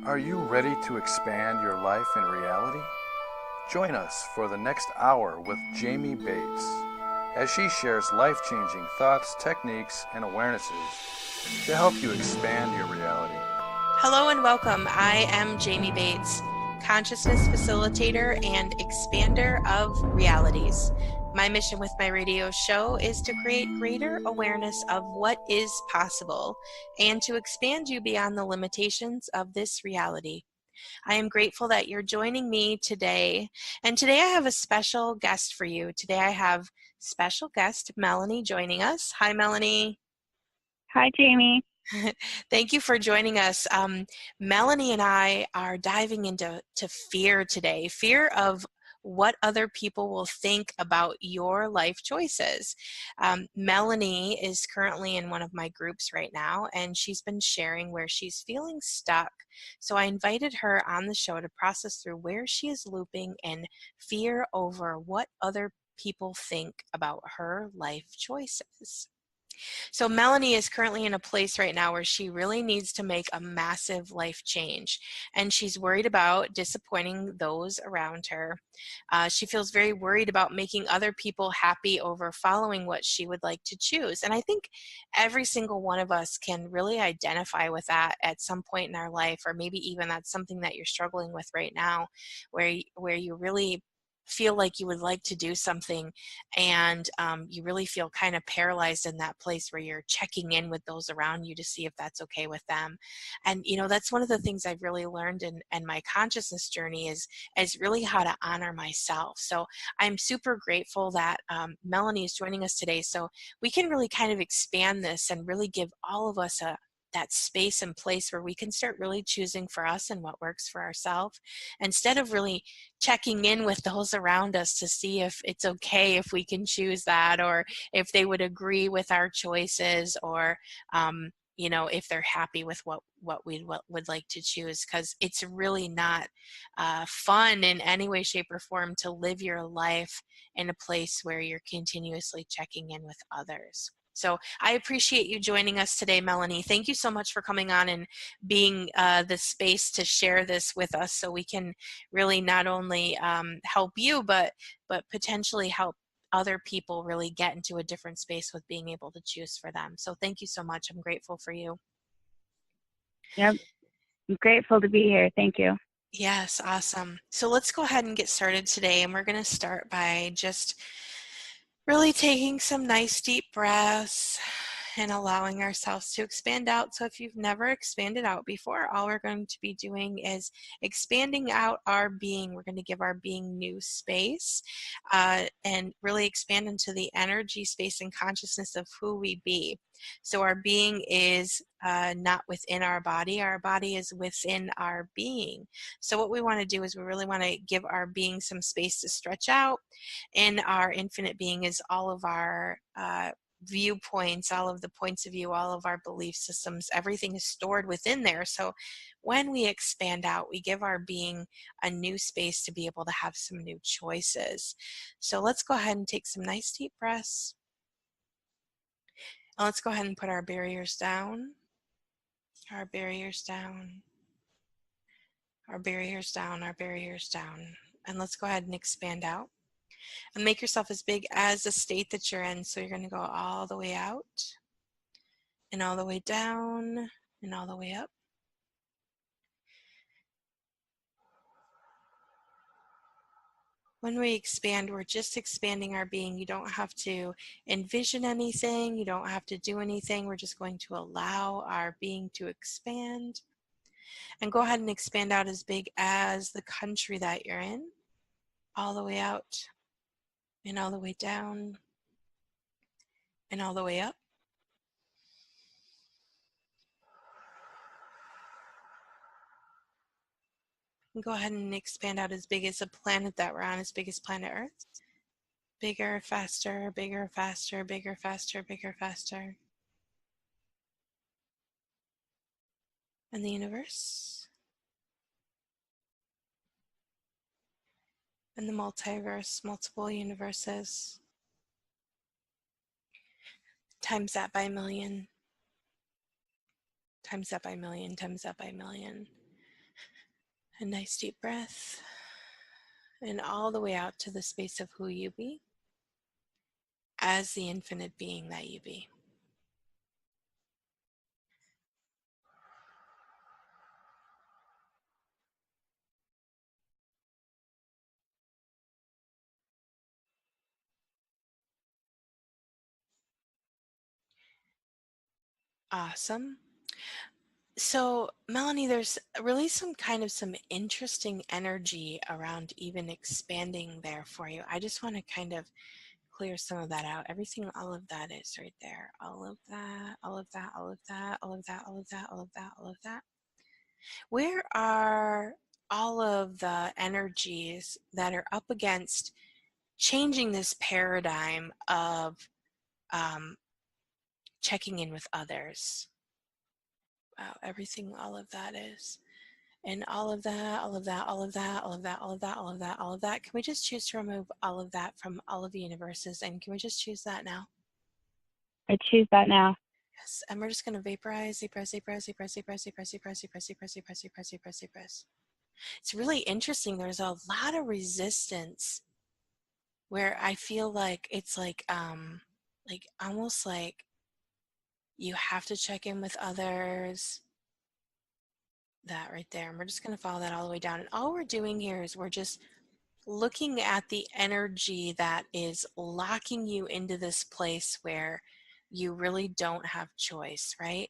Are you ready to expand your life and reality? Join us for the next hour with Jamie Bates as she shares life-changing thoughts, techniques, and awarenesses to help you expand your reality. Hello and welcome. I am Jamie Bates, consciousness facilitator and expander of realities. My mission with my radio show is to create greater awareness of what is possible and to expand you beyond the limitations of this reality. I am grateful that you're joining me today. And today I have a special guest for you. Today I have special guest Melanie joining us. Hi, Melanie. Hi, Jamie. Thank you for joining us. Melanie and I are diving into fear today, fear of what other people will think about your life choices. Melanie is currently in one of my groups right now, and she's been sharing where she's feeling stuck. So I invited her on the show to process through where she is looping and fear over what other people think about her life choices. So Melanie is currently in a place right now where she really needs to make a massive life change, and she's worried about disappointing those around her. She feels very worried about making other people happy over following what she would like to choose. And I think every single one of us can really identify with that at some point in our life, or maybe even that's something that you're struggling with right now, where you really feel like you would like to do something and you really feel kind of paralyzed in that place where you're checking in with those around you to see if that's okay with them. And that's one of the things I've really learned in my consciousness journey is really how to honor myself. So I'm super grateful that Melanie is joining us today, so we can really kind of expand this and really give all of us that space and place where we can start really choosing for us and what works for ourselves, instead of really checking in with those around us to see if it's okay if we can choose that, or if they would agree with our choices, or if they're happy with what we would like to choose, because it's really not fun in any way, shape, or form to live your life in a place where you're continuously checking in with others. So I appreciate you joining us today, Melanie. Thank you so much for coming on and being the space to share this with us, so we can really not only help you, but potentially help other people really get into a different space with being able to choose for them. So thank you so much. I'm grateful for you. Yep, I'm grateful to be here. Thank you. Yes, awesome. So let's go ahead and get started today. And we're going to start by just really taking some nice deep breaths and allowing ourselves to expand out. So if you've never expanded out before, all we're going to be doing is expanding out our being. We're going to give our being new space and really expand into the energy space and consciousness of who we be. So our being is not within our body is within our being. So what we want to do is we really want to give our being some space to stretch out. And our infinite being is all of our viewpoints, all of the points of view, all of our belief systems. Everything is stored within there. So when we expand out, we give our being a new space to be able to have some new choices. So let's go ahead and take some nice deep breaths. And let's go ahead and put our barriers down, our barriers down, our barriers down, our barriers down. And let's go ahead and expand out. And make yourself as big as the state that you're in. So you're going to go all the way out, and all the way down, and all the way up. When we expand, we're just expanding our being. You don't have to envision anything. You don't have to do anything. We're just going to allow our being to expand. And go ahead and expand out as big as the country that you're in, all the way out, and all the way down, and all the way up. And go ahead and expand out as big as the planet that we're on, as big as planet Earth. Bigger, faster, bigger, faster, bigger, faster, bigger, faster. And the universe. And the multiverse, multiple universes. Times that by a million. Times that by a million, times that by a million. A nice deep breath. And all the way out to the space of who you be as the infinite being that you be. Awesome. So, Melanie, there's really some interesting energy around even expanding there for you. I just want to kind of clear some of that out. Everything, all of that is right there. All of that, all of that, all of that, all of that, all of that, all of that, all of that. Where are all of the energies that are up against changing this paradigm of um, checking in with others? Wow, everything, all of that is. And all of that, all of that, all of that, all of that, all of that, all of that, all of that. Can we just choose to remove all of that from all of the universes? And can we just choose that now? I choose that now. Yes. And we're just going to vaporize, vaporize, vaporize, vaporize, vaporize, vaporize, vaporize, vaporize, vaporize, vaporize, vaporize, vaporize, vaporize. It's really interesting. There's a lot of resistance where I feel like it's like almost like you have to check in with others. That right there. And we're just going to follow that all the way down. And all we're doing here is we're just looking at the energy that is locking you into this place where you really don't have choice, right?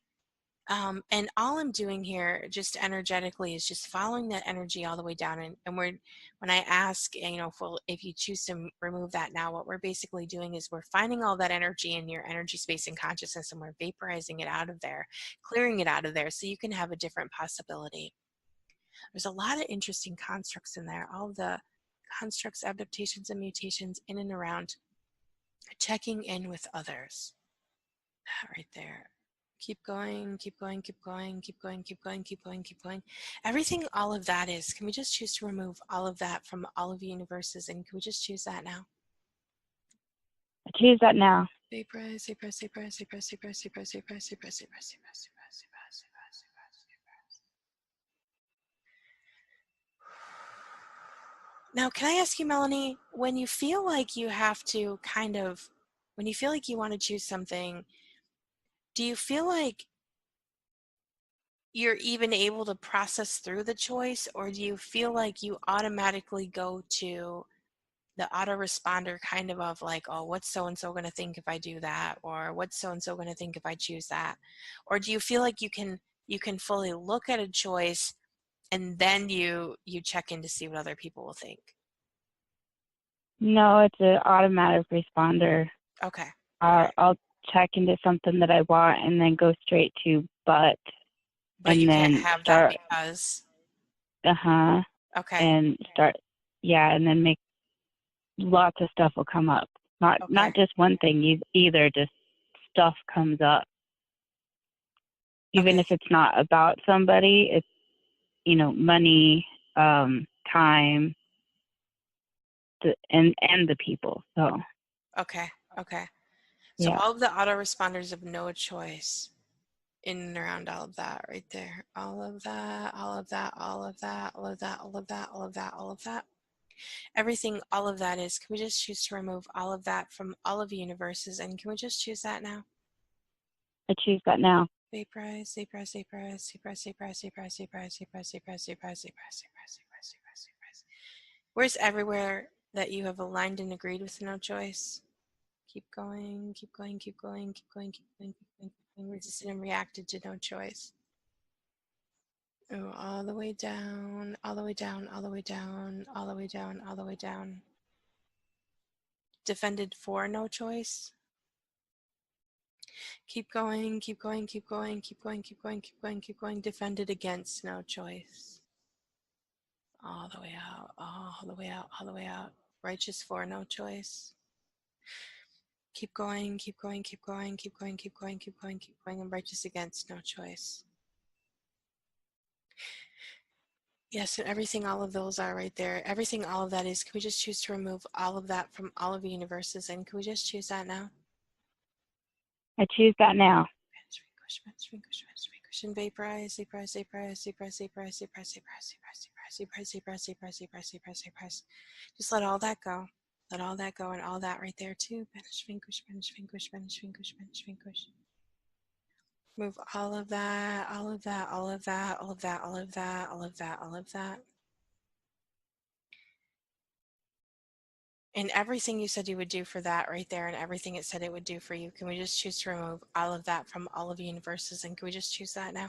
And all I'm doing here just energetically is just following that energy all the way down. And when I ask, if you choose to remove that now, what we're basically doing is we're finding all that energy in your energy space and consciousness, and we're vaporizing it out of there, clearing it out of there so you can have a different possibility. There's a lot of interesting constructs in there, all the constructs, adaptations, and mutations in and around checking in with others. Right there. Keep going, keep going, keep going, keep going, keep going, keep going, keep going. Everything, all of that is, can we just choose to remove all of that from all of the universes? And can we just choose that now? I choose that now. Vaporize, vaporize, vaporize, vaporize, vaporize, vaporize, vaporize, vaporize, vaporize, vaporize, vaporize, vaporize, vaporize. Now, can I ask you, Melanie, when you feel like you have to when you feel like you want to choose something, do you feel like you're even able to process through the choice, or do you feel like you automatically go to the autoresponder kind of like, oh, what's so and so going to think if I do that, or what's so and so going to think if I choose that? Or do you feel like you can fully look at a choice and then you check in to see what other people will think? No, it's an automatic responder. Okay. Right. I'll check into something that I want and then go straight to but But you and can't then have that start because. Okay. and start and then make lots of stuff will come up. Not Okay. just one thing either, just stuff comes up. Even Okay. if it's not about somebody, it's money, time, and the people. So Okay. Okay. So yeah. all of the autoresponders of no choice in and around all of that right there. All of that, all of that, all of that, all of that, all of that, all of that, all of that. Everything, all of that is, can we just choose to remove all of that from all of the universes? And can we just choose that now? I choose that now. Vaporize, vaporize, vaporize, vaporize, vaporize, vaporize, vaporize, vaporize, vaporize, vaporize, vaporize, vaporize, vaporize, vaporize, vaporize. Where's everywhere that you have aligned and agreed with no choice? Keep going, keep going, keep going, keep going, keep going, keep going, keep going. Resisted and reacted to no choice. Oh, all the way down, all the way down, all the way down, all the way down, all the way down. Defended for no choice. Keep going, keep going, keep going, keep going, keep going, keep going, keep going. Defended against no choice. All the way out, all the way out, all the way out. Righteous for no choice. Keep going, keep going, keep going, keep going, keep going, keep going, keep going, and righteous against no choice. Yes, and everything, all of those are right there. Everything, all of that is, can we just choose to remove all of that from all of the universes? And can we just choose that now? I choose that now. and vaporize, vaporize, vaporize, vaporize, vaporize, vaporize, vaporize, vaporize, vaporize, vaporize, vaporize, vaporize, vaporize. Just let all that go. Let all that go and all that right there too. Banish, vanquish, banish, vanquish, banish, vanquish, banish, vanquish. Move all of that, all of that, all of that, all of that, all of that, all of that, all of that. And everything you said you would do for that right there and everything it said it would do for you, can we just choose to remove all of that from all of the universes? And can we just choose that now?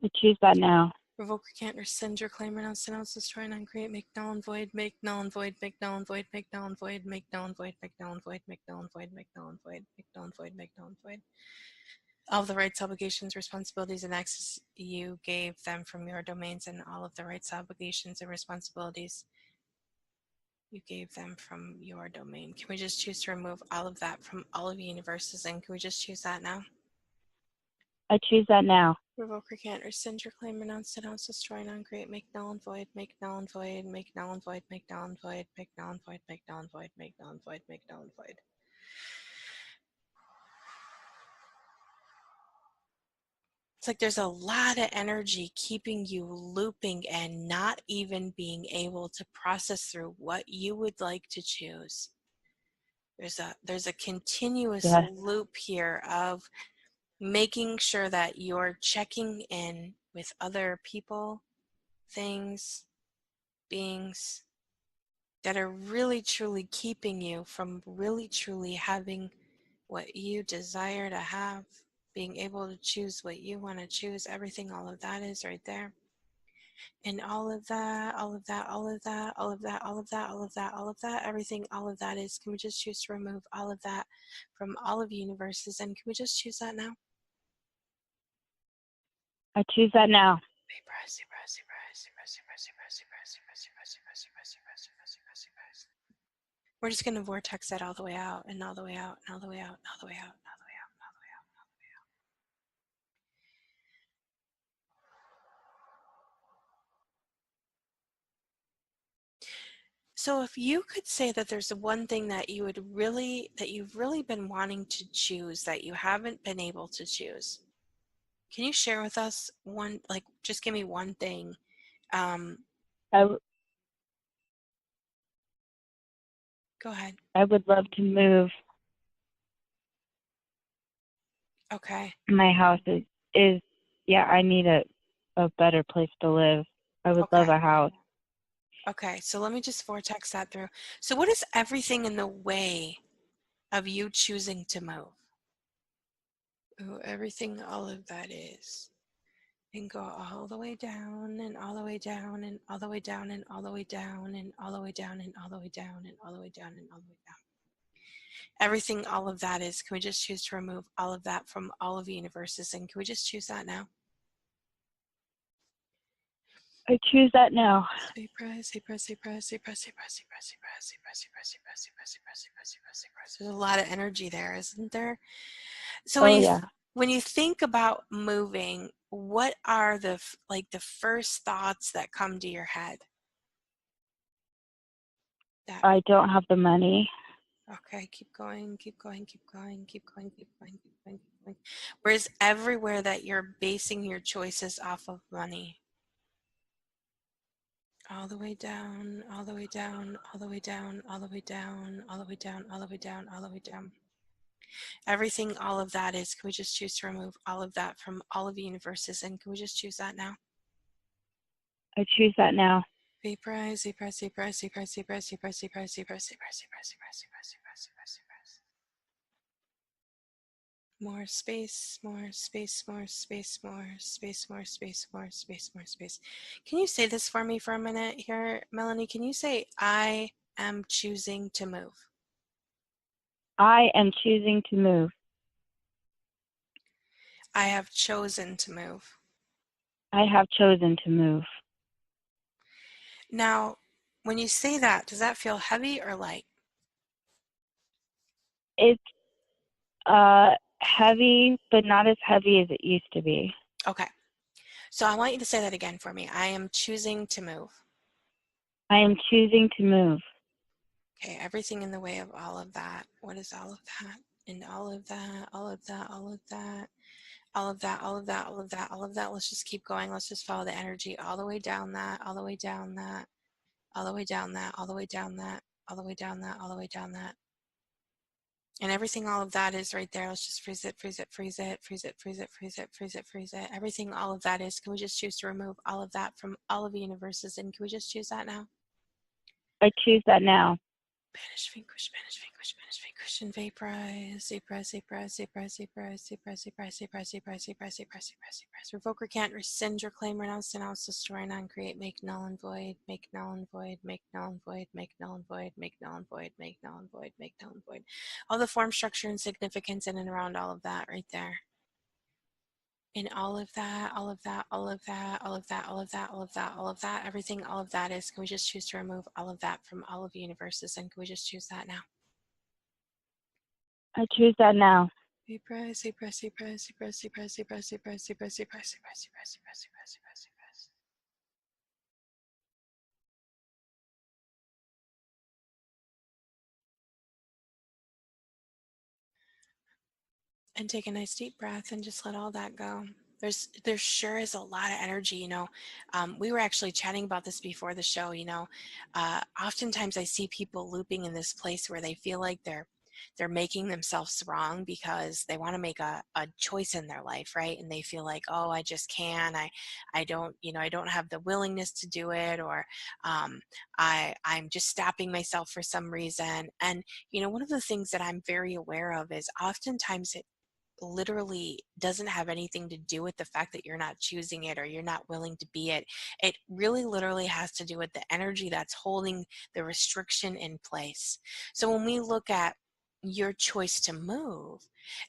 I choose that now. Revoke, recant, rescind, reclaim, renounce, denounce, destroy, and uncreate, make null and void, make null and void, make null and void, make null and void, make null and void, make null and void, make null and void, make null and void, make null and void, make null and void. All of the rights, obligations, responsibilities, and access you gave them from your domains, and all of the rights, obligations, and responsibilities you gave them from your domain. Can we just choose to remove all of that from all of the universes? And can we just choose that now? I choose that now. Revoke, recant, rescind, reclaim, renounce, denounce, destroy, and uncreate, make null and void, make null and void, make null and void, make null and void, make null and void, make null and void, make null and void, make null and void. It's like there's a lot of energy keeping you looping and not even being able to process through what you would like to choose. There's a continuous Yes. loop here of making sure that you're checking in with other people, things, beings that are really truly keeping you from really truly having what you desire to have, being able to choose what you want to choose. Everything, all of that is right there. And all of that, all of that, all of that, all of that, all of that, all of that, all of that, everything, all of that is, can we just choose to remove all of that from all of the universes? And can we just choose that now? I choose that now. We're just going to vortex that all the way out and all the way out and all the way out and all the way out and all the way out and all the way out and all the way out. So if you could say that there's one thing that you've really been wanting to choose that you haven't been able to choose, can you share with us one, like just give me one thing? I Go ahead. would love to move. Okay. My house is yeah, I need a better place to live. I would love Okay. a house. Okay. So let me just vortex that through. So what is everything in the way of you choosing to move? Ooh, everything, all of that is. And go all the way down and all the way down and all the way down and all the way down and all the way down and all the way down and all the way down and all the way down. Everything, all of that is, can we just choose to remove all of that from all of the universes? And can we just choose that now? I choose that now. There's a lot of energy there, isn't there? So Yeah. when you think about moving, what are the first thoughts that come to your head? I don't have the money. Okay, keep going, keep going, keep going, keep going, keep going, keep going, keep going. Whereas everywhere that you're basing your choices off of money. All the way down, all the way down, all the way down, all the way down, all the way down, all the way down, all the way down. Everything, all of that is, can we just choose to remove all of that from all of the universes? And can we just choose that now? I choose that now. Vaporize, vaporize, vaporize, vaporize, vaporize, vaporize, vaporize, vaporize, vaporize, vaporize, vaporize, vaporize, vaporize, vaporize. More space, more space, more space, more space, more space, more space, more space. Can you say this for me for a minute here, Melanie? Can you say, I am choosing to move? I am choosing to move. I have chosen to move. I have chosen to move. Now, when you say that, does that feel heavy or light? It's heavy, but not as heavy as it used to be. Okay. So I want you to say that again for me. I am choosing to move. I am choosing to move. Okay, everything in the way of all of that. What is all of that? And all of that, all of that, all of that. all of that, all of that, all of that, all of that. Let's just keep going. Let's just follow the energy all the way down that, all the way down that, all the way down that, all the way down that, all the way down that, all the way down that. And everything, all of that is right there. Let's just freeze it, freeze it, freeze it, freeze it, freeze it, freeze it, freeze it, freeze it. Everything, all of that is, can we just choose to remove all of that from all of the universes? And can we just choose that now? I choose that now. Banish, vanquish, banish, vanquish, banish, vanquish, and vaporize, vaporize, vaporize, vaporize, vaporize, vaporize, vaporize, vaporize, vaporize, vaporize, vaporize, vaporize. Revoke, recant, rescind, reclaim, renounce, denounce, destroy, non-create, make null and void, make null and void, make null and void, make null and void, make null and void, make null and void, make null and void. All the form, structure, and significance in and around all of that right there. And all of that, all of that, all of that, all of that, all of that, all of that, all of that, everything, all of that is, can we just choose to remove all of that from all of the universes? And can we just choose that now? I choose that now. Press, press, press, press, press, press, press, press, press, press, press, press, press, press, press. And take a nice deep breath and just let all that go. There sure is a lot of energy, you know. We were actually chatting about this before the show, you know. Oftentimes I see people looping in this place where they feel like they're making themselves wrong because they want to make a choice in their life, right? And they feel like, oh, I just can't, I don't, you know, I don't have the willingness to do it, or I'm just stopping myself for some reason. And, you know, one of the things that I'm very aware of is oftentimes it literally doesn't have anything to do with the fact that you're not choosing it or you're not willing to be it. It really literally has to do with the energy that's holding the restriction in place. So when we look at your choice to move,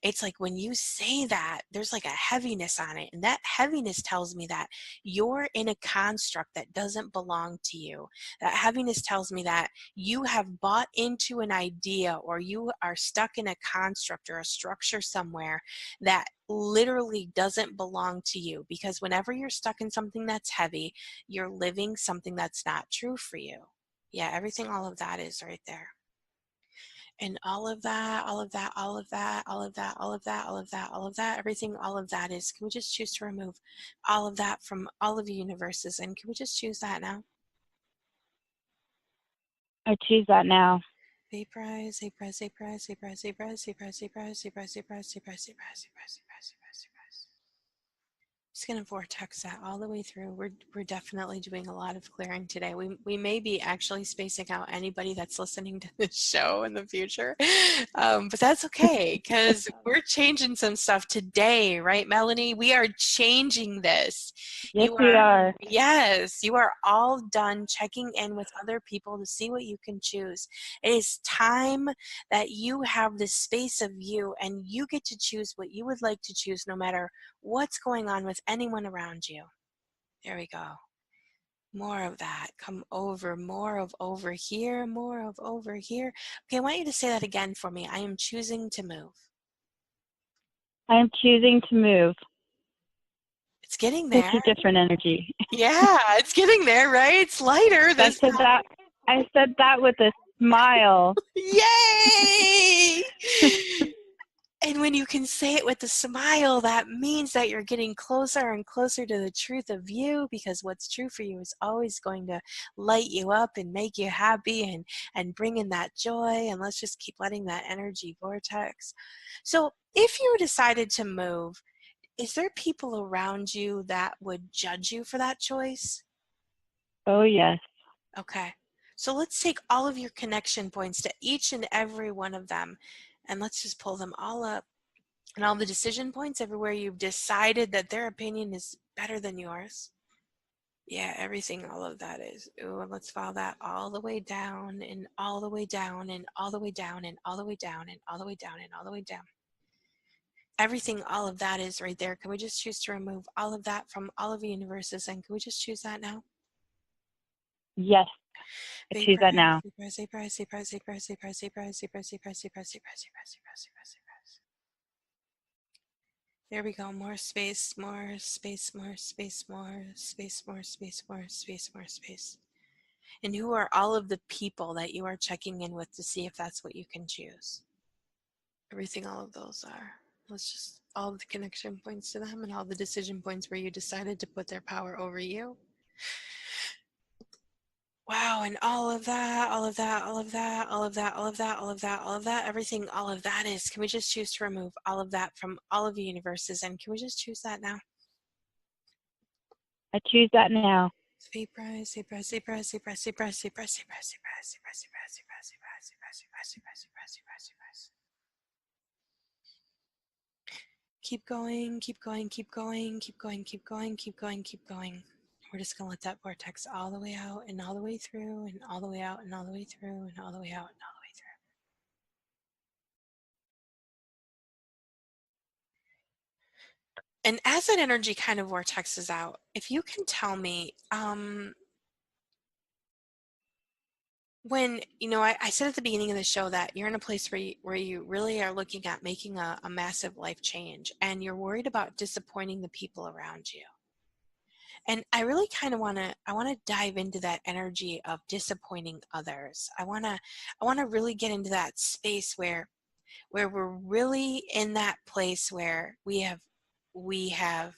it's like when you say that, there's like a heaviness on it, and that heaviness tells me that you're in a construct that doesn't belong to you. That heaviness tells me that you have bought into an idea, or you are stuck in a construct or a structure somewhere that literally doesn't belong to you, because whenever you're stuck in something that's heavy, you're living something that's not true for you. Yeah, everything, all of that is right there. And all of that, all of that, all of that, all of that, all of that, all of that, all of that, everything, all of that is, can we just choose to remove all of that from all of the universes? And can we just choose that now? I choose that now. Vaporize, vaporize, vaporize, vaporize, vaporize, vaporize, vaporize, vaporize, vaporize, vaporize, vaporize, vaporize, vaporize. Just gonna vortex that all the way through. We're definitely doing a lot of clearing today. We may be actually spacing out anybody that's listening to this show in the future, but that's okay, because we're changing some stuff today, right, Melanie? We are changing this. Yes, we are. Yes, you are all done checking in with other people to see what you can choose. It is time that you have this space of you, and you get to choose what you would like to choose, no matter what's going on with anyone around you. There we go. More of that. Come over. More of over here. More of over here. Okay, I want you to say that again for me. I am choosing to move. I am choosing to move. It's getting there. It's a different energy. Yeah, it's getting there, right? It's lighter this time. I said that with a smile. Yay! And when you can say it with a smile, that means that you're getting closer and closer to the truth of you, because what's true for you is always going to light you up and make you happy and bring in that joy. And let's just keep letting that energy vortex. So if you decided to move, is there people around you that would judge you for that choice? Oh, yes. Okay. So let's take all of your connection points to each and every one of them, and let's just pull them all up. And all the decision points everywhere you've decided that their opinion is better than yours. Yeah, everything, all of that is. Ooh, and let's follow that all the way down and all the way down and all the way down and all the way down and all the way down and all the way down. Everything, all of that is right there. Can we just choose to remove all of that from all of the universes? And can we just choose that now? Yes. I choose that now. There we go. More space, more space, more space, more space, more space, more space, more space. And who are all of the people that you are checking in with to see if that's what you can choose? Everything, all of those are. Let's just all the connection points to them and all the decision points where you decided to put their power over you. Wow, and all of that, all of that, all of that, all of that, all of that, all of that, all of that, everything, all of that is, can we just choose to remove all of that from all of the universes? And can we just choose that now? I choose that now. Sweet prize, sweet prize, sweet prize, sweet prize, sweet prize, sweet prize, sweet prize, sweet prize, sweet prize, sweet prize, sweet prize, sweet prize, sweet prize, sweet prize, sweet prize, sweet prize, sweet prize, sweet prize. Keep going, keep going, keep going, keep going, keep going, keep going, keep going. We're just gonna let that vortex all the way out and all the way through and all the way out and all the way through and all the way out and all the way through. And as that energy kind of vortexes out, if you can tell me, when, I said at the beginning of the show that you're in a place where you really are looking at making a massive life change and you're worried about disappointing the people around you. And I really kind of I want to dive into that energy of disappointing others. I want to really get into that space where we're really in that place where we have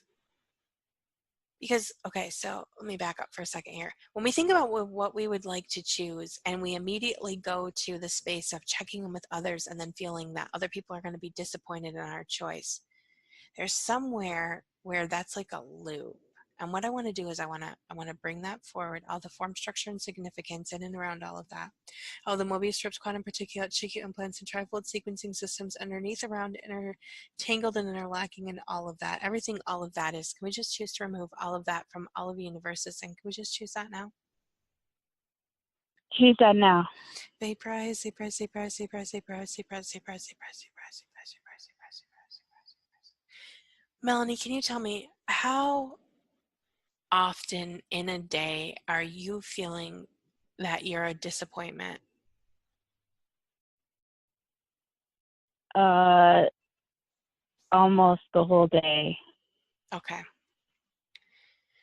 because, okay, so let me back up for a second here. When we think about what we would like to choose and we immediately go to the space of checking in with others and then feeling that other people are going to be disappointed in our choice, there's somewhere where that's like a loop. And what I want to do is I want to bring that forward, all the form, structure, and significance in and around all of that. All the Mobius strips, quantum particulate, Chicky implants, and trifold sequencing systems underneath, around, intertangled, and interlocking, and all of that. Everything, all of that is. Can we just choose to remove all of that from all of the universes? And can we just choose that now? Choose that now. Say prize, say prize, say prize, say prize, say prize, say prize, say prize, say prize, say prize, say prize, say prize, say prize, say prize, say prize, say prize. Melanie, can you tell me how often in a day are you feeling that you're a disappointment? Almost the whole day. Okay.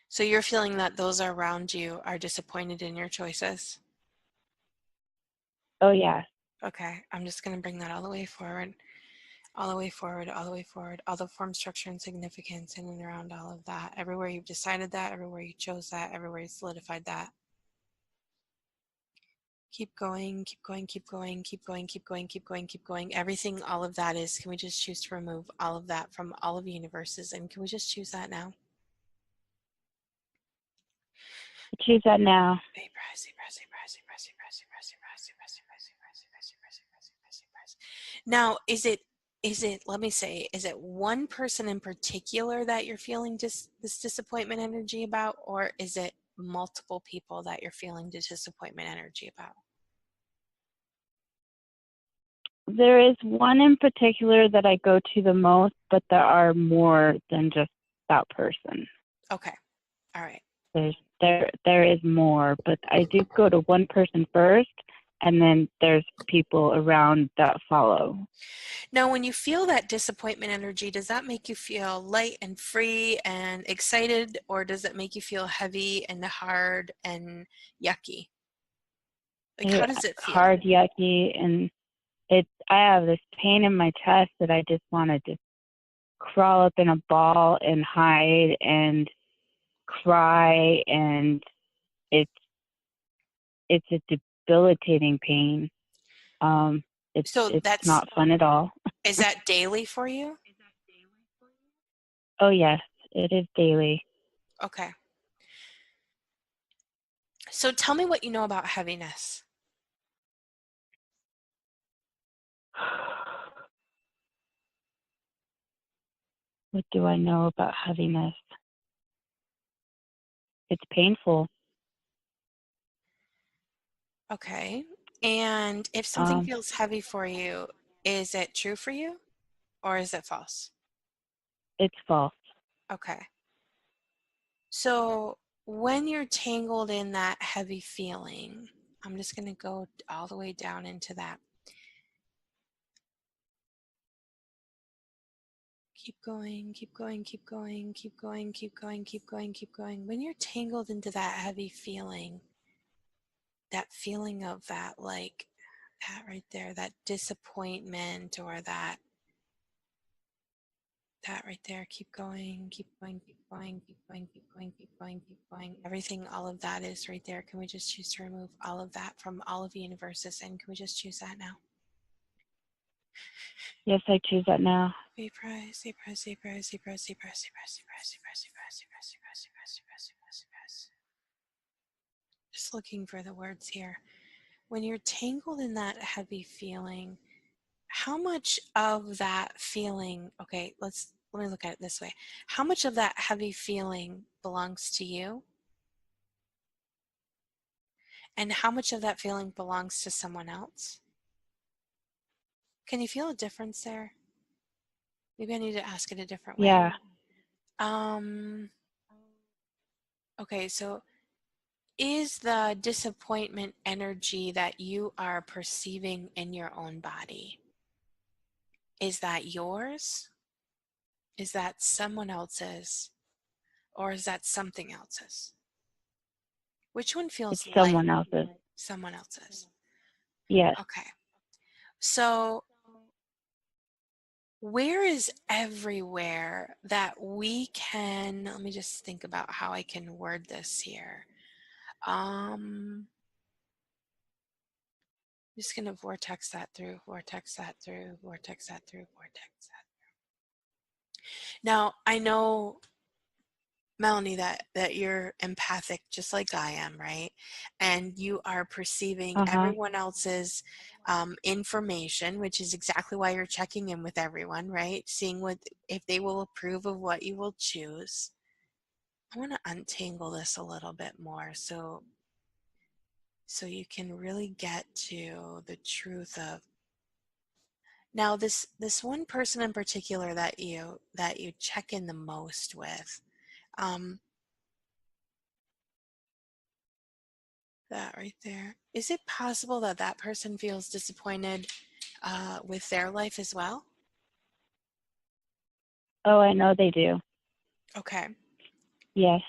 So you're feeling that those around you are disappointed in your choices? Oh, yeah. Okay, I'm just going to bring that all the way forward, all the way forward, all the way forward, all the form, structure, and significance in and around all of that. Everywhere you've decided that, everywhere you chose that, everywhere you solidified that. Keep going, keep going, keep going, keep going, keep going, keep going, keep going. Everything, all of that is, can we just choose to remove all of that from all of the universes? And can we just choose that now? Choose that now. Now, is it, let me say, is it one person in particular that you're feeling this disappointment energy about, or is it multiple people that you're feeling the disappointment energy about? There is one in particular that I go to the most, but there are more than just that person. Okay. All right. There is more, but I do go to one person first, and then there's people around that follow. Now, when you feel that disappointment energy, does that make you feel light and free and excited, or does it make you feel heavy and hard and yucky? Like, how does it feel? Hard, yucky, and I have this pain in my chest that I just want to just crawl up in a ball and hide and cry, and it's a debilitating pain. It's not fun at all. Is that daily for you? Oh, yes, it is daily. Okay. So tell me what you know about heaviness. What do I know about heaviness? It's painful. Okay. And if something feels heavy for you, is it true for you or is it false? It's false. Okay. So when you're tangled in that heavy feeling, I'm just going to go all the way down into that. Keep going, keep going, keep going, keep going, keep going, keep going, keep going. When you're tangled into that heavy feeling, that feeling of that, like that right there, that disappointment or that That right there. Keep going, keep going, keep going, keep going, keep going, keep going, keep going. Everything, all of that is right there. Can we just choose to remove all of that from all of the universes? And can we just choose that now? Yes, I choose that now. Be prize, be prize, be prize, be prize, be prize, be prize, be prize, be prize, be prize, be prize, be prize, be prize, be prize, be prize, be prize. Just looking for the words here. When you're tangled in that heavy feeling, how much of that feeling, okay, let me look at it this way. How much of that heavy feeling belongs to you? And how much of that feeling belongs to someone else? Can you feel a difference there? Maybe I need to ask it a different way. Yeah. Um, okay, so is the disappointment energy that you are perceiving in your own body, is that yours? Is that someone else's? Or is that something else's? Which one It's feels light? someone else's. Someone else's. Yes. Okay. So where is everywhere that we can, let me just think about how I can word this here. I'm just going to vortex that through, vortex that through, vortex that through, vortex that. Now, I know, Melanie, that you're empathic just like I am, right? And you are perceiving Uh-huh. everyone else's information, which is exactly why you're checking in with everyone, right? Seeing what if they will approve of what you will choose. I want to untangle this a little bit more so you can really get to the truth of now this one person in particular that you check in the most with. Um, that right there. Is it possible that that person feels disappointed with their life as well? Oh, I know they do. Okay. Yes.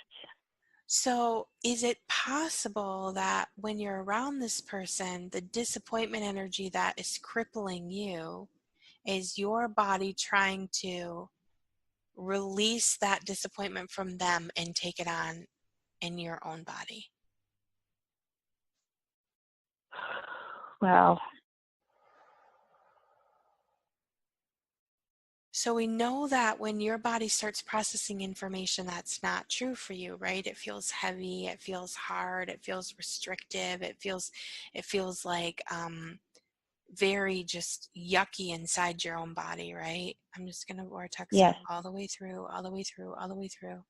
So, is it possible that when you're around this person, the disappointment energy that is crippling you is your body trying to release that disappointment from them and take it on in your own body? Wow. So we know that when your body starts processing information that's not true for you, right? It feels heavy, it feels hard, it feels restrictive, it feels like very just yucky inside your own body, right? I'm just gonna vortex Yes. that all the way through, all the way through, all the way through.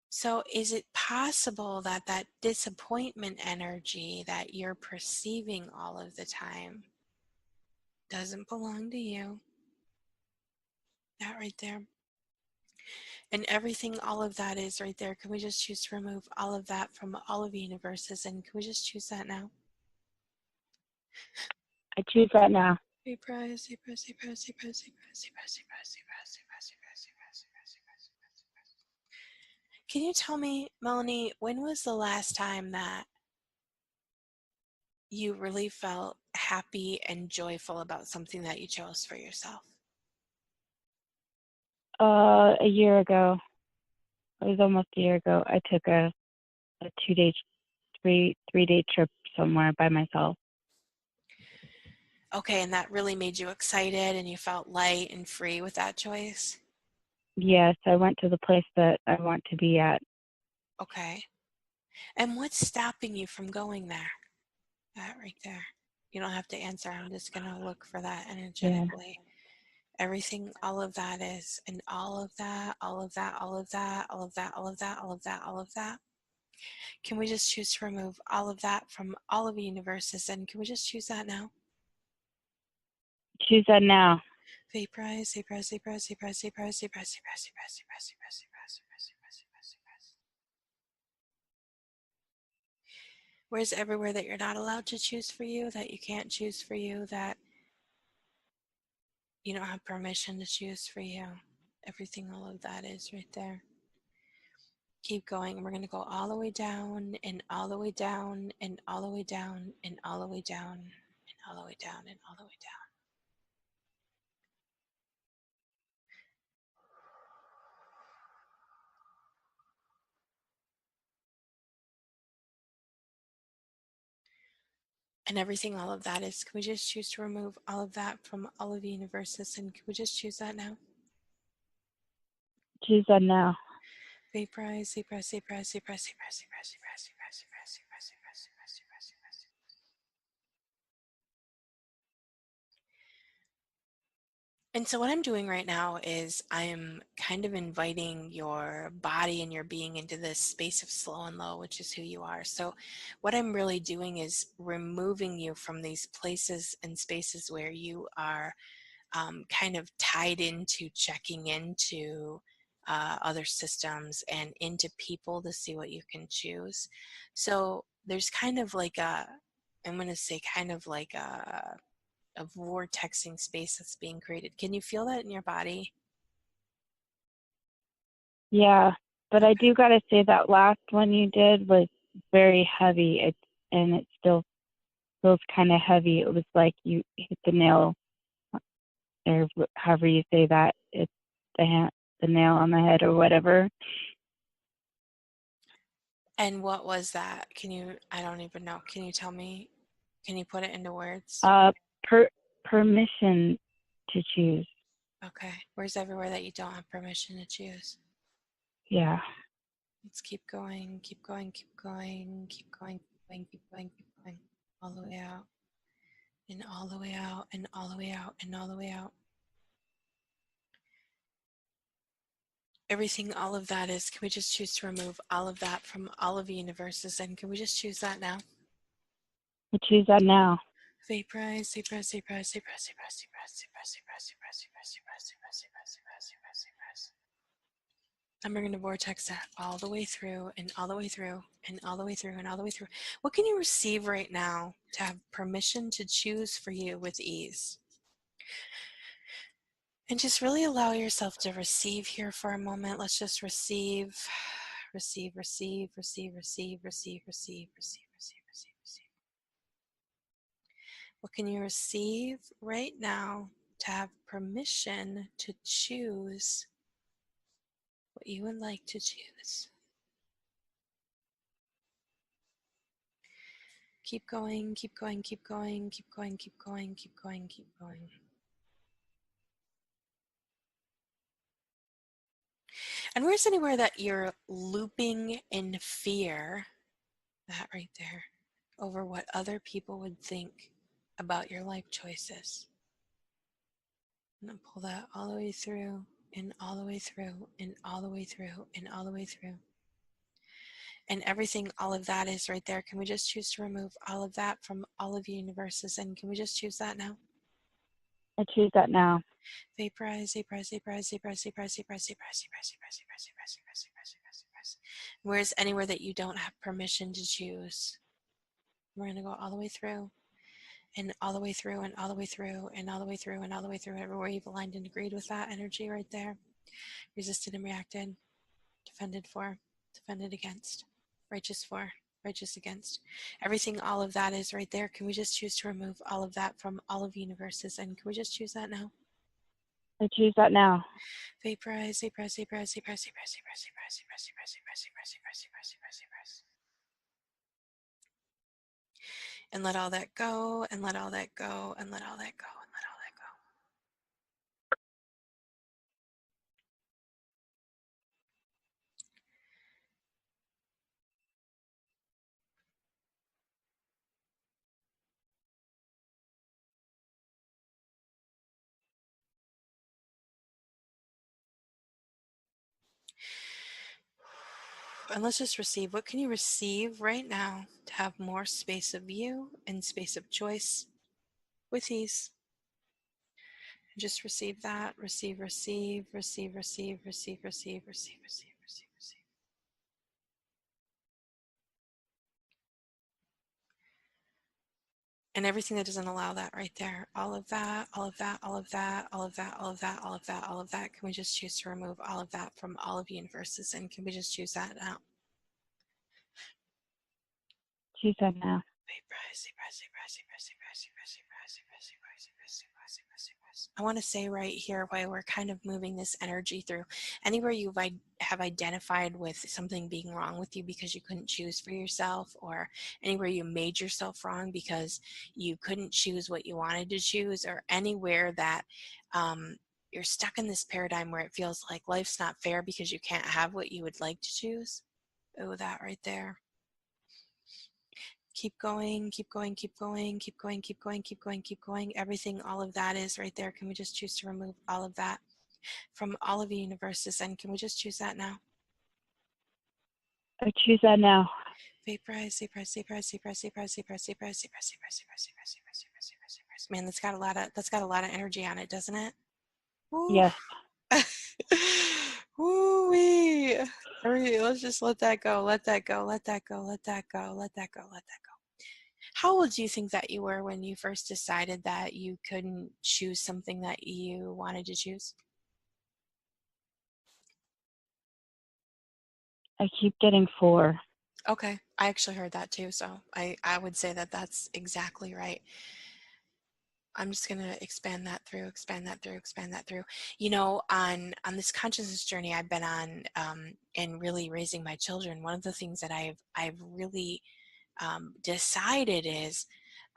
So is it possible that that disappointment energy that you're perceiving all of the time doesn't belong to you? That right there. And everything, all of that is right there. Can we just choose to remove all of that from all of the universes? And can we just choose that now? I choose that now. Can you tell me, Melanie, when was the last time that you really felt happy and joyful about something that you chose for yourself? A year ago. It was almost a year ago. I took a 2 day, three-day trip somewhere by myself. Okay, and that really made you excited and you felt light and free with that choice? Yes, I went to the place that I want to be at. Okay. And what's stopping you from going there? That right there. You don't have to answer. I'm just going to look for that Yeah. energetically. Everything, all of that is, and all of that, all of that, all of that, all of that, all of that, all of that, all of that. Can we just choose to remove all of that from all of the universes? And can we just choose that now? Choose that now. Vaporize, vaporize, vaporize, vaporize, vaporize, vaporize, vaporize, vaporize, vaporize, vaporize, vaporize, vaporize, vaporize, vaporize. Where's everywhere that you're not allowed to choose for you, that you can't choose for you, that you don't have permission to choose for you? Everything, all of that is right there. Keep going. We're going to go all the way down and all the way down and all the way down and all the way down and all the way down and all the way down. And everything, all of that is, can we just choose to remove all of that from all of the universes? And can we just choose that now? Choose that now. Vaporize, vaporize, vaporize, vaporize, vaporize, vaporize, vaporize, vaporize, vaporize, vaporize, vaporize, vaporize, vaporize, vaporize. And so what I'm doing right now is I'm kind of inviting your body and your being into this space of slow and low, which is who you are. So what I'm really doing is removing you from these places and spaces where you are kind of tied into checking into other systems and into people to see what you can choose. So there's kind of like I'm going to say kind of like a vortexing space that's being created. Can you feel that in your body? Yeah, but I do gotta say that last one you did was very heavy. And it still feels kind of heavy. It was like you hit the nail, or however you say that. It's the nail on the head or whatever. And what was that? Can you, I don't even know. Can you tell me? Can you put it into words? Uh, permission to choose. Okay. Where's everywhere that you don't have permission to choose? Yeah. Let's keep going, keep going, keep going, keep going, keep going, keep going, keep going, all the way out, and all the way out, and all the way out, and all the way out. Everything, all of that is, can we just choose to remove all of that from all of the universes? And can we just choose that now? I choose that now. Vaporize, vaporize, vaporize, vaporize, vaporize, vaporize, vaporize, vaporize, vaporize, vaporize, vaporize, vaporize, vaporize, vaporize, vaporize. And we're going to vortex that all the way through and all the way through and all the way through and all the way through. What can you receive right now to have permission to choose for you with ease? And just really allow yourself to receive here for a moment. Let's just receive, receive, receive, receive, receive, receive, receive, receive, receive, receive, receive. What can you receive right now to have permission to choose what you would like to choose? Keep going, keep going, keep going, keep going, keep going, keep going, keep going. And where's anywhere that you're looping in fear, that right there, over what other people would think about your life choices? And then pull that all the way through, and all the way through, and all the way through, and all the way through. And everything, all of that is right there. Can we just choose to remove all of that from all of the universes? And can we just choose that now? I choose that now. Vaporize, vaporize, vaporize, vaporize, vaporize, vaporize, vaporize, vaporize, vaporize, vaporize, vaporize, vaporize, vaporize, vaporize. Where's anywhere that you don't have permission to choose? We're going to go all the way through, and all the way through, and all the way through, and all the way through, and all the way through, everywhere you've aligned and agreed with that energy right there. Resisted and reacted, defended for, defended against, righteous for, righteous against. Everything, all of that is right there. Can we just choose to remove all of that from all of universes? And can we just choose that now? I choose that now. Vaporize, vaporize, vaporize, vaporize, vaporize, vaporize, vaporize, vaporize, vaporize, vaporize, vaporize, vaporize, vaporize, vaporize, vaporize. And let all that go, and let all that go, and let all that go, and let all that go. And let's just receive. What can you receive right now to have more space of you and space of choice with ease? And just receive that. Receive, receive, receive, receive, receive, receive, receive, receive, receive, receive. And everything that doesn't allow that right there. All of that, all of that, all of that, all of that, all of that, all of that, all of that. Can we just choose to remove all of that from all of universes? And can we just choose that now? Choose that now. I want to say right here, while we're kind of moving this energy through, anywhere have identified with something being wrong with you because you couldn't choose for yourself, or anywhere you made yourself wrong because you couldn't choose what you wanted to choose, or anywhere that you're stuck in this paradigm where it feels like life's not fair because you can't have what you would like to choose. Oh, that right there. Keep going, keep going, keep going, keep going, keep going, keep going, keep going. Everything, all of that is right there. Can we just choose to remove all of that from all of the universes? And can we just choose that now? I choose that now. Vaporize, vaporize, vaporize, vaporize, vaporize, vaporize, vaporize, vaporize, vaporize, vaporize, vaporize, vaporize, vaporize. Man, that's got a lot of energy on it, doesn't it? Woo. Yes. Woo-wee. Let's just let that go, let that go, let that go, let that go, let that go, let that go. How old do you think that you were when you first decided that you couldn't choose something that you wanted to choose? I keep getting 4. Okay, I actually heard that too, so I would say that that's exactly right. I'm just going to expand that through, expand that through, expand that through. You know, on this consciousness journey I've been on, in really raising my children, one of the things that I've really decided is,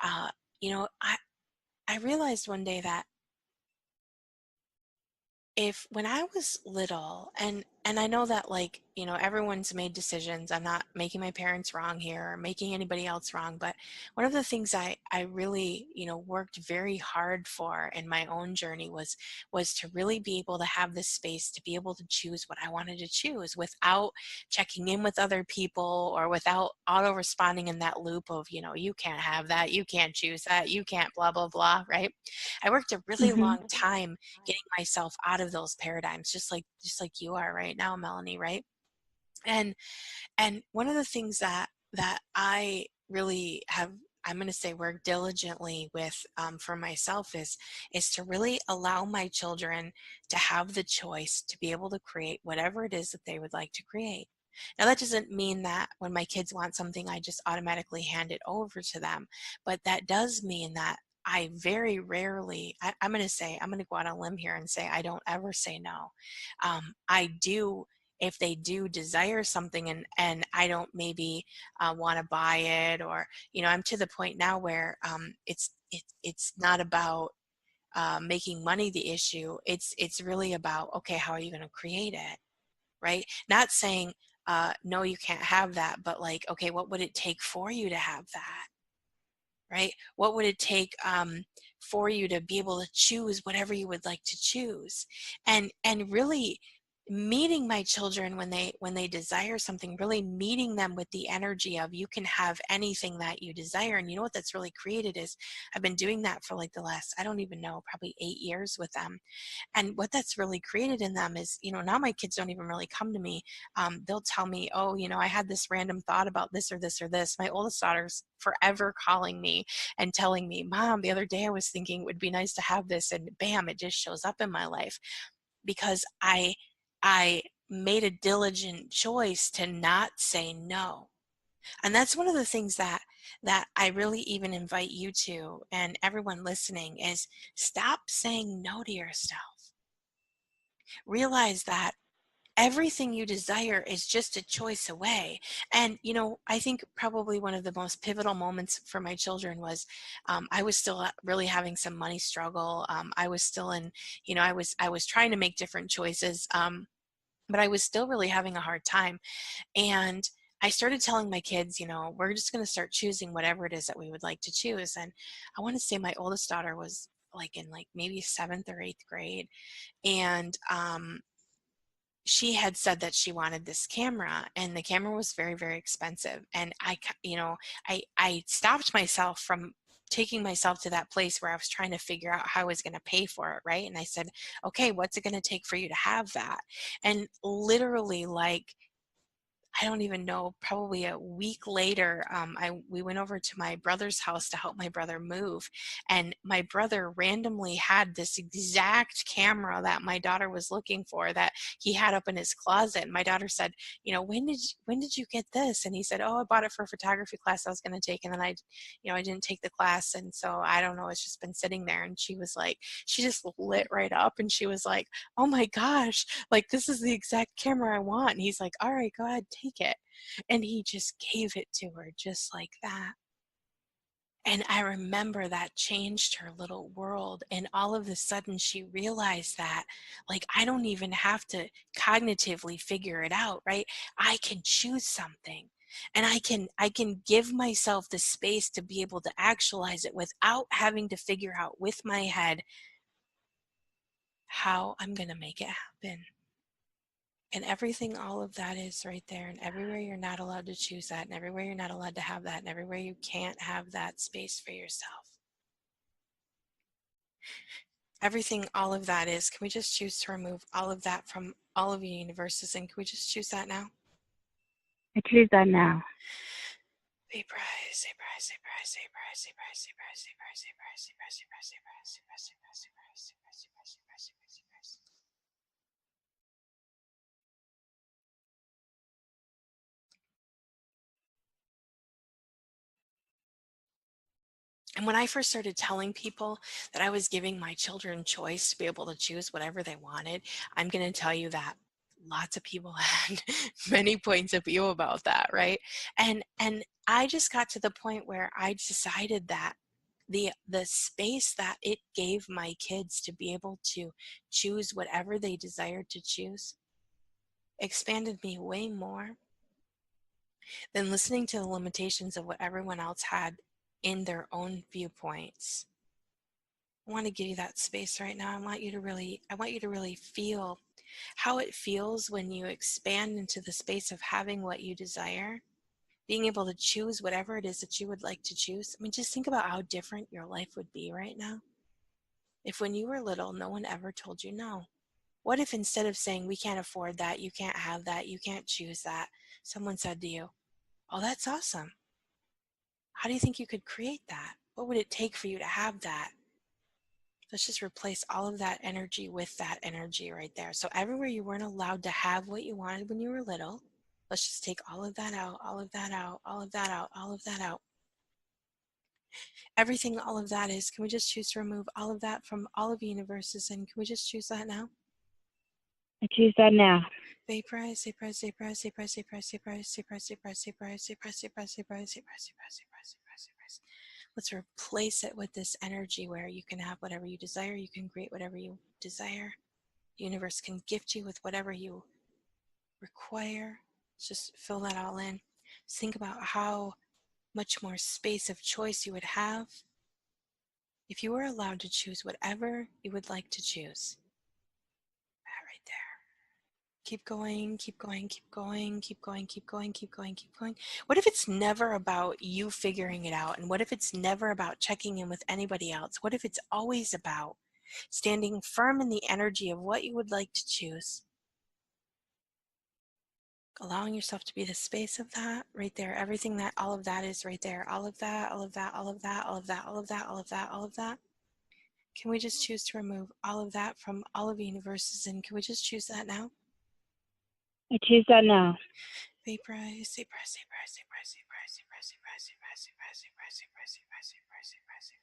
uh, you know, I realized one day that if when I was little, and I know that, like, you know, everyone's made decisions. I'm not making my parents wrong here or making anybody else wrong, but one of the things I really, you know, worked very hard for in my own journey was to really be able to have this space to be able to choose what I wanted to choose without checking in with other people, or without auto responding in that loop of, you know, you can't have that, you can't choose that, you can't blah blah blah, right? I worked a really Mhm. long time getting myself out of those paradigms, just like you are right now, Melanie, right? And one of the things that I really have, I'm going to say, work diligently with, for myself, is to really allow my children to have the choice to be able to create whatever it is that they would like to create. Now, that doesn't mean that when my kids want something, I just automatically hand it over to them, but that does mean that I very rarely, I'm going to say, I'm going to go out on a limb here and say I don't ever say no. I do, if they do desire something, and I don't maybe want to buy it, or, you know, I'm to the point now where it's not about making money the issue. It's really about, okay, how are you going to create it, right? Not saying no, you can't have that, but like, okay, what would it take for you to have that? Right? What would it take for you to be able to choose whatever you would like to choose? And really meeting my children when they desire something, really meeting them with the energy of, you can have anything that you desire. And you know what that's really created is, I've been doing that for like the last, I don't even know, probably 8 years with them. And what that's really created in them is, you know, now my kids don't even really come to me. They'll tell me, oh, you know, I had this random thought about this or this or this. My oldest daughter's forever calling me and telling me, Mom, the other day I was thinking it would be nice to have this, and bam, it just shows up in my life, because I made a diligent choice to not say no. And that's one of the things that I really even invite you to, and everyone listening, is stop saying no to yourself. Realize that everything you desire is just a choice away. And, you know, I think probably one of the most pivotal moments for my children was, I was still really having some money struggle. I was still in, you know, I was trying to make different choices, but I was still really having a hard time. And I started telling my kids, you know, we're just going to start choosing whatever it is that we would like to choose. And I want to say my oldest daughter was like in like maybe 7th or 8th grade. And she had said that she wanted this camera, and the camera was very, very expensive. And you know, I stopped myself from taking myself to that place where I was trying to figure out how I was going to pay for it, right? And I said, okay, what's it going to take for you to have that? And literally, like, I don't even know, probably a week later, we went over to my brother's house to help my brother move, and my brother randomly had this exact camera that my daughter was looking for that he had up in his closet. And my daughter said, when did you get this? And he said, oh, I bought it for a photography class I was going to take, and then I didn't take the class, and so I don't know, it's just been sitting there. And she was like, she just lit right up, and she was like, oh my gosh, like this is the exact camera I want. And he's like, all right, go ahead, take it. And he just gave it to her just like that. And I remember that changed her little world. And all of a sudden she realized that, like, I don't even have to cognitively figure it out, right? I can choose something. And I can give myself the space to be able to actualize it without having to figure out with my head how I'm going to make it happen. And everything, all of that is right there. And everywhere you're not allowed to choose that, and everywhere you're not allowed to have that, and everywhere you can't have that space for yourself. Everything, all of that is, can we just choose to remove all of that from all of your universes? And can we just choose that now? I choose that now. Vaporize, vaporize, vaporize, vaporize, vaporize, vaporize, vaporize, vaporize, vaporize, vaporize, vaporize, vaporize, vaporize, vaporize, vaporize, vaporize, vaporize, vaporize. And when I first started telling people that I was giving my children choice to be able to choose whatever they wanted, I'm going to tell you that lots of people had many points of view about that, right? And I just got to the point where I decided that the space that it gave my kids to be able to choose whatever they desired to choose expanded me way more than listening to the limitations of what everyone else had in their own viewpoints. I want to give you that space right now. I want you to really feel how it feels when you expand into the space of having what you desire, being able to choose whatever it is that you would like to choose. I mean, just think about how different your life would be right now if when you were little, no one ever told you no. What if instead of saying, we can't afford that, you can't have that, you can't choose that, someone said to you, oh, that's awesome. How do you think you could create that? What would it take for you to have that? Let's just replace all of that energy with that energy right there. So everywhere you weren't allowed to have what you wanted when you were little, let's just take all of that out, all of that out, all of that out, all of that out. Everything, all of that is, can we just choose to remove all of that from all of the universes? And can we just choose that now? I choose that now. Vaporize, vaporize, vaporize, vaporize, vaporize, vaporize, vaporize, vaporize, vaporize, vaporize, vaporize, vaporize, vaporize, vaporize, vaporize, vaporize. Let's replace it with this energy where you can have whatever you desire, you can create whatever you desire. The universe can gift you with whatever you require. Just fill that all in. Just think about how much more space of choice you would have if you were allowed to choose whatever you would like to choose. That right there. Keep going, keep going, keep going, keep going, keep going, keep going, keep going. What if it's never about you figuring it out? And what if it's never about checking in with anybody else? What if it's always about standing firm in the energy of what you would like to choose? Allowing yourself to be the space of that right there. Everything that, all of that is right there. All of that, all of that, all of that, all of that, all of that, all of that, all of that. Can we just choose to remove all of that from all of the universes? And can we just choose that now? I choose that now. Vaporize, vaporize, vaporize, vaporize, vaporize, vaporize, vaporize, vaporize, vaporize, vaporize, vaporize, vaporize, vaporize, vaporize, vaporize.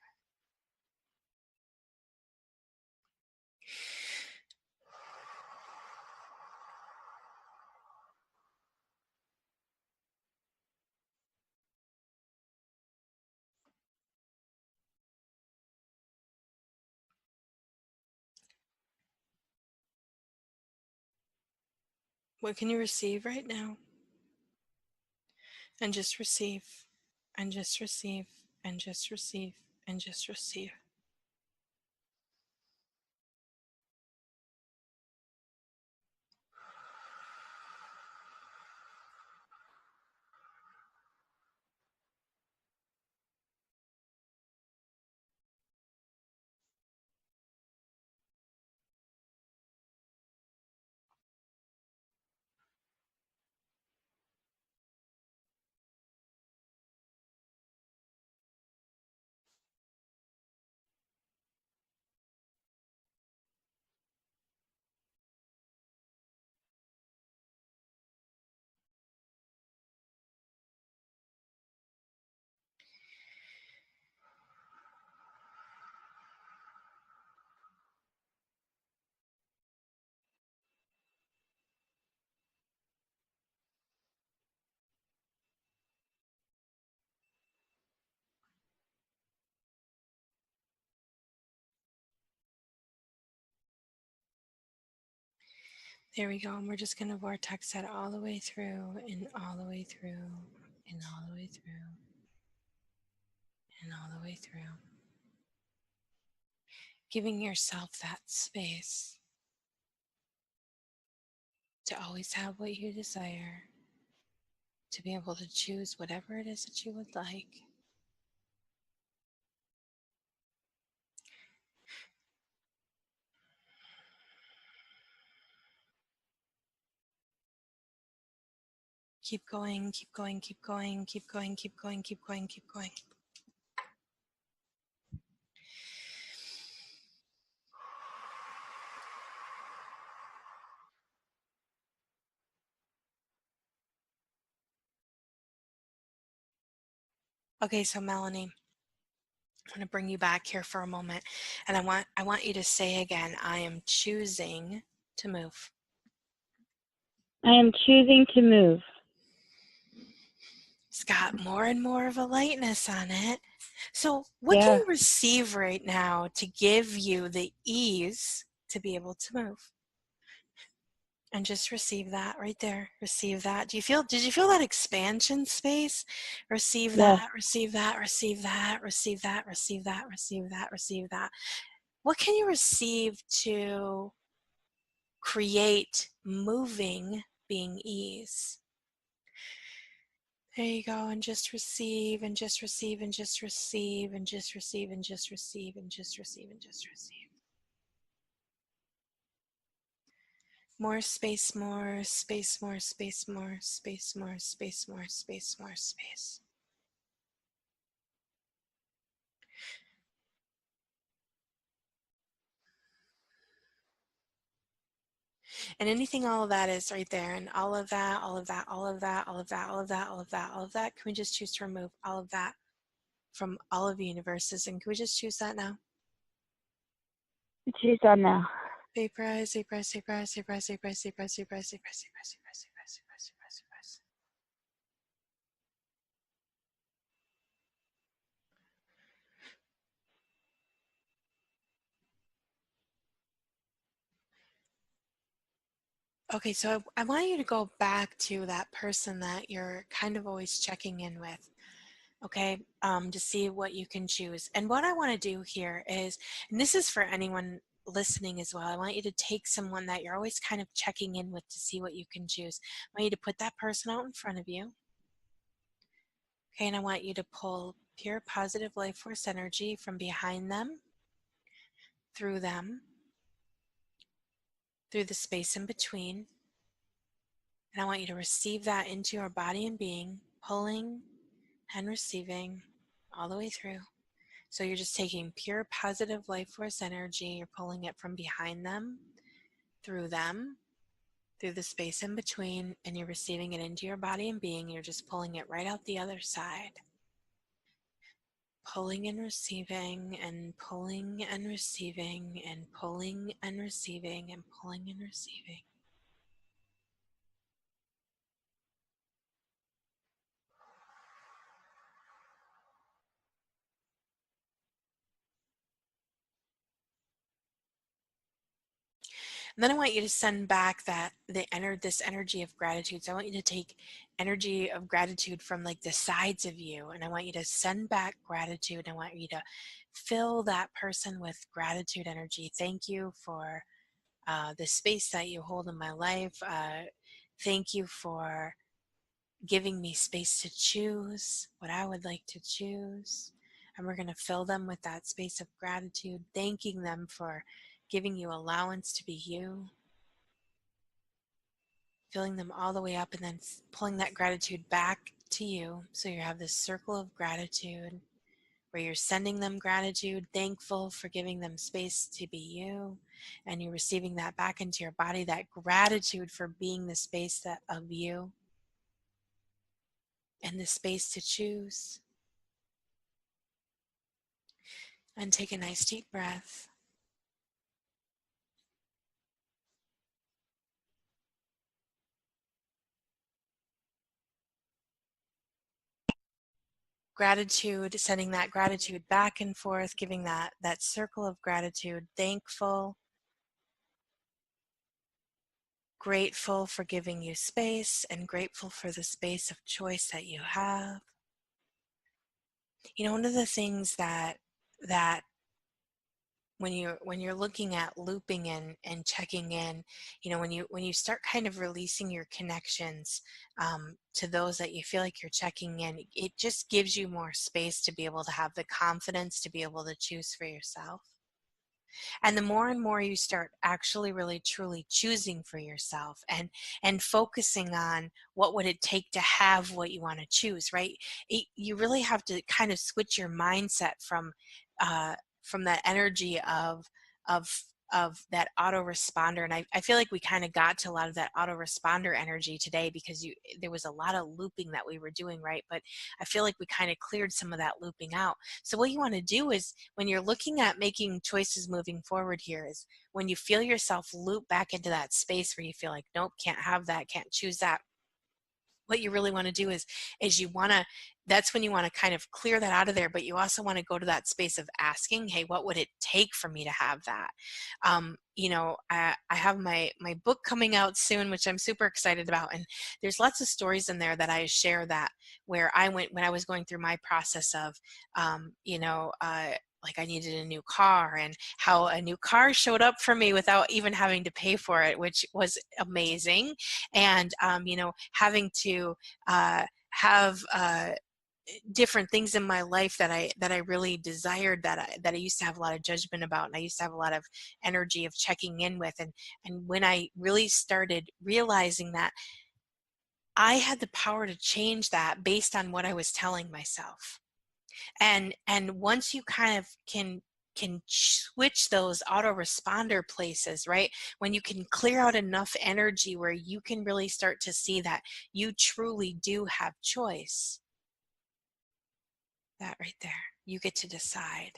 What can you receive right now? And just receive, and just receive, and just receive, and just receive. There we go. And we're just going to vortex that all the way through and all the way through and all the way through and all the way through. Giving yourself that space to always have what you desire, to be able to choose whatever it is that you would like. Keep going, keep going, keep going, keep going, keep going, keep going, keep going. Okay, so Melanie, I'm going to bring you back here for a moment, and I want you to say again, I am choosing to move. I am choosing to move. It's got more and more of a lightness on it. So what can Yeah. you receive right now to give you the ease to be able to move? And just receive that right there. Receive that. Did you feel that expansion space? Receive Yes. that, receive that, receive that, receive that, receive that, receive that, receive that. What can you receive to create moving being ease? There you go, and just receive and just receive and just receive and just receive and just receive and just receive and just receive. More space, more space, more space, more space, more space, more space, more space. And anything all of that is right there, and all of that, all of that, all of that, all of that, all of that, all of that, all of that. Can we just choose to remove all of that from all of the universes? And can we just choose that now? Choose on now. Vaporize, vaporize, vaporize, vaporize, vaporize, vaporize, vaporize, vaporize, vaporize, vaporize, vaporize, vaporize, vaporize. Okay, so I want you to go back to that person that you're kind of always checking in with, okay, to see what you can choose. And what I want to do here is, and this is for anyone listening as well, I want you to take someone that you're always kind of checking in with to see what you can choose. I want you to put that person out in front of you, okay, and I want you to pull pure positive life force energy from behind them, through them, through the space in between. And I want you to receive that into your body and being, pulling and receiving all the way through. So you're just taking pure positive life force energy, you're pulling it from behind them, through the space in between, and you're receiving it into your body and being. You're just pulling it right out the other side. Pulling and receiving and pulling and receiving and pulling and receiving and pulling and receiving. And then I want you to send back this energy of gratitude. So I want you to take energy of gratitude from like the sides of you, and I want you to send back gratitude. I want you to fill that person with gratitude energy. Thank you for the space that you hold in my life. Thank you for giving me space to choose what I would like to choose. And we're going to fill them with that space of gratitude, thanking them for giving you allowance to be you, filling them all the way up, and then pulling that gratitude back to you. So you have this circle of gratitude where you're sending them gratitude, thankful for giving them space to be you, and you're receiving that back into your body, that gratitude for being the space of you and the space to choose. And take a nice deep breath. Gratitude, sending that gratitude back and forth, giving that circle of gratitude, thankful grateful for giving you space and grateful for the space of choice that you have. You know, one of the things that when you're looking at looping in and checking in, you know, when you start kind of releasing your connections to those that you feel like you're checking in, it just gives you more space to be able to have the confidence to be able to choose for yourself. And the more and more you start actually really truly choosing for yourself and focusing on what would it take to have what you want to choose, right? You really have to kind of switch your mindset uh, from that energy of of that autoresponder. And I feel like we kind of got to a lot of that autoresponder energy today because there was a lot of looping that we were doing, right? But I feel like we kind of cleared some of that looping out. So what you want to do is when you're looking at making choices moving forward here is when you feel yourself loop back into that space where you feel like, nope, can't have that, can't choose that. What you really want to do is you want to, that's when you want to kind of clear that out of there, but you also want to go to that space of asking, hey, what would it take for me to have that? You know, I have my book coming out soon, which I'm super excited about, and there's lots of stories in there that I share that where I went when I was going through my process of like I needed a new car and how a new car showed up for me without even having to pay for it, which was amazing. And you know, having to have different things in my life that I really desired that I used to have a lot of judgment about, and I used to have a lot of energy of checking in with, and when I really started realizing that I had the power to change that based on what I was telling myself. And once you kind of can switch those autoresponder places, right? When you can clear out enough energy where you can really start to see that you truly do have choice, that right there, you get to decide.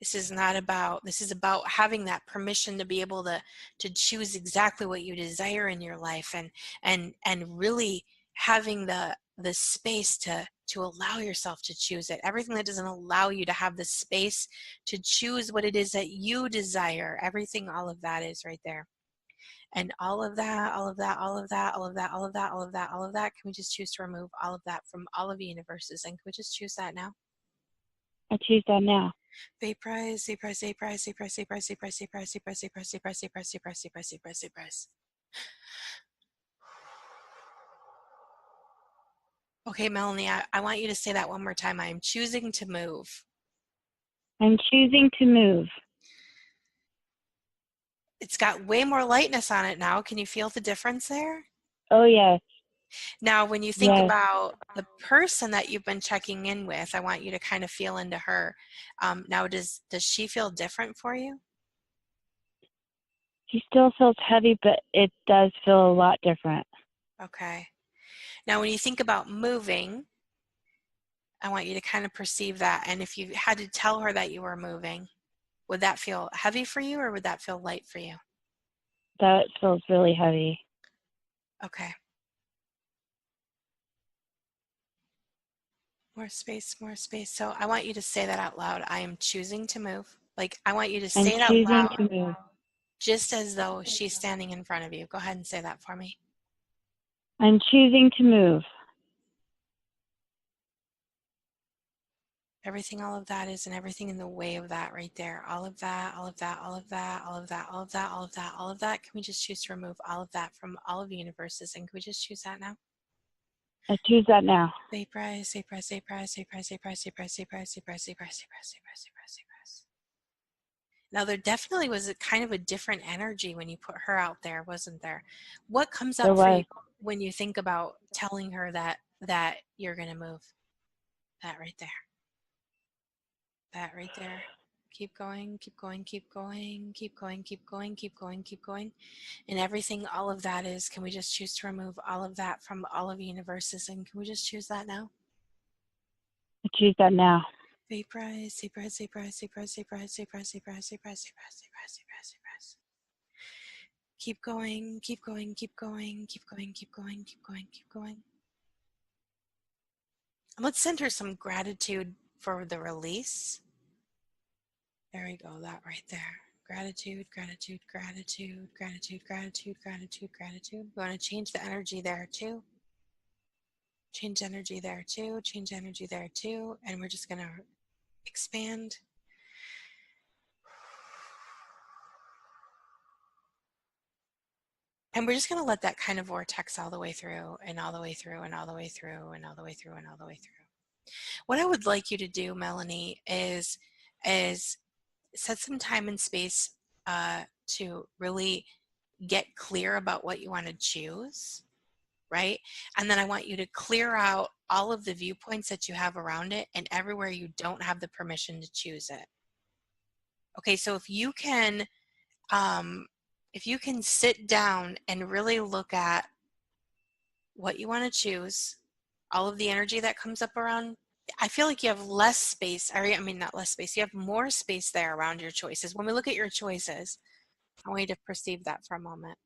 This is not about, this is about having that permission to be able to choose exactly what you desire in your life, and really having the space to allow yourself to choose it. Everything that doesn't allow you to have the space to choose what it is that you desire, everything, all of that is right there. And all of that, all of that, all of that, all of that, all of that, all of that, all of that, can we just choose to remove all of that from all of the universes? And can we just choose that now? I choose that now. Vaporize, vaporize, vaporize, vaporize, vaporize, vaporize, vaporize, vaporize, vaporize, vaporize, vaporize, vaporize, vaporize, vaporize, vaporize. Okay, Melanie, I want you to say that one more time. I am choosing to move. I'm choosing to move. It's got way more lightness on it now. Can you feel the difference there? Oh, yes. Now, when you think Yes. about the person that you've been checking in with, I want you to kind of feel into her. Now, does she feel different for you? She still feels heavy, but it does feel a lot different. Okay. Now, when you think about moving, I want you to kind of perceive that. And if you had to tell her that you were moving, would that feel heavy for you or would that feel light for you? That feels really heavy. Okay. More space, more space. So I want you to say that out loud. I am choosing to move. Like, I want you to I'm say it out choosing loud, to move. just as though she's standing in front of you. Go ahead and say that for me. I'm choosing to move. Everything, all of that is, and everything in the way of that right there. All of that, all of that, all of that, all of that, all of that, all of that, all of that. Can we just choose to remove all of that from all of the universes? And can we just choose that now? I choose that now. Vaporize, vaporize, vaporize, vaporize, vaporize, vaporize, vaporize, vaporize, vaporize, vaporize, vaporize, vaporize, vaporize. Now there definitely was a kind of a different energy when you put her out there, wasn't there? What comes There up for you was. when you think about telling her that you're going to move? That right there. That right there. Keep going, keep going, keep going, keep going, keep going, keep going, keep going. And everything, all of that is, can we just choose to remove all of that from all of the universes? And can we just choose that now? I choose that now. Vaporize, vaporize, vaporize, vaporize, vaporize, vaporize, vaporize, vaporize, vaporize, vaporize, vaporize, vaporize. Keep going, keep going, keep going, keep going, keep going, keep going, keep going. And let's send her some gratitude for the release. There we go, that right there. gratitude, gratitude, gratitude, gratitude, gratitude, gratitude, gratitude. We want to change the energy there too. Change energy there too, change energy there too. And we're just going to expand. And we're just going to let that kind of vortex all the way through and all the way through and all the way through and all the way through and all the way through. What I would like you to do, Melanie, is set some time and space to really get clear about what you want to choose, right? And then I want you to clear out all of the viewpoints that you have around it and everywhere you don't have the permission to choose it. Okay, so if you can sit down and really look at what you want to choose, all of the energy that comes up around, I feel like you have less space, not less space, you have more space there around your choices. When we look at your choices, I want you to perceive that for a moment.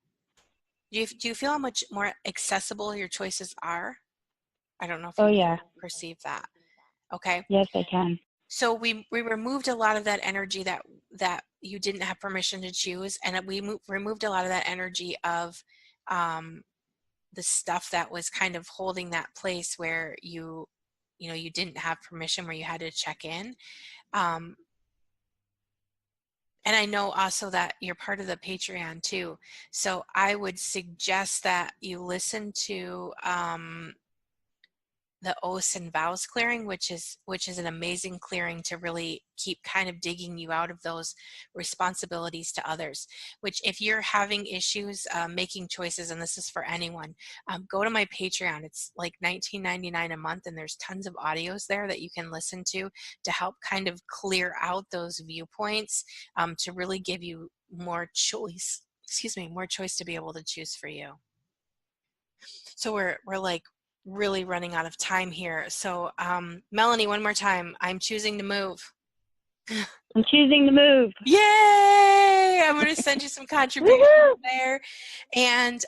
Do you feel how much more accessible your choices are? I don't know if you yeah. perceive that. Okay. Yes, I can. So we removed a lot of that energy that you didn't have permission to choose, and we removed a lot of that energy of the stuff that was kind of holding that place where you didn't have permission, where you had to check in. And I know also that you're part of the Patreon too. So I would suggest that you listen to the oaths and vows clearing, which is an amazing clearing to really keep kind of digging you out of those responsibilities to others. Which, if you're having issues making choices, and this is for anyone, go to my Patreon. It's like $19.99 a month, and there's tons of audios there that you can listen to help kind of clear out those viewpoints, to really give you more choice. More choice to be able to choose for you. So we're like really running out of time here. So Melanie, one more time. I'm choosing to move. I'm choosing to move. Yay! I'm going to send you some contributions there. And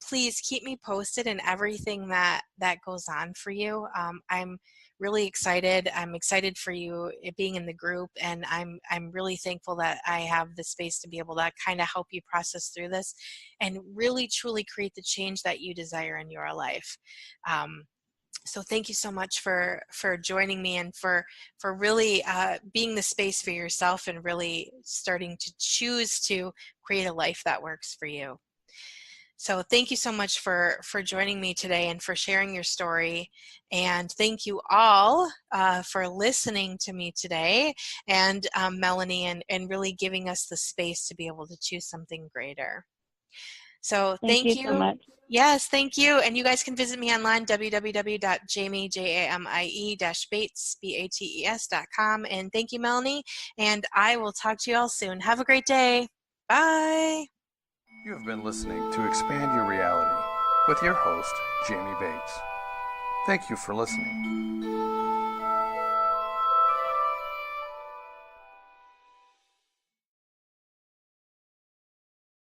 please keep me posted in everything that goes on for you. I'm really excited. I'm excited for you being in the group, and I'm really thankful that I have the space to be able to kind of help you process through this and really truly create the change that you desire in your life. So thank you so much for joining me, and for really being the space for yourself and really starting to choose to create a life that works for you. So thank you so much for joining me today and for sharing your story. And thank you all for listening to me today, and Melanie, and really giving us the space to be able to choose something greater. So thank you so much. Yes, thank you. And you guys can visit me online, www.jamie.bates.com. And thank you, Melanie. And I will talk to you all soon. Have a great day. Bye. You have been listening to Expand Your Reality with your host, Jamie Bates. Thank you for listening.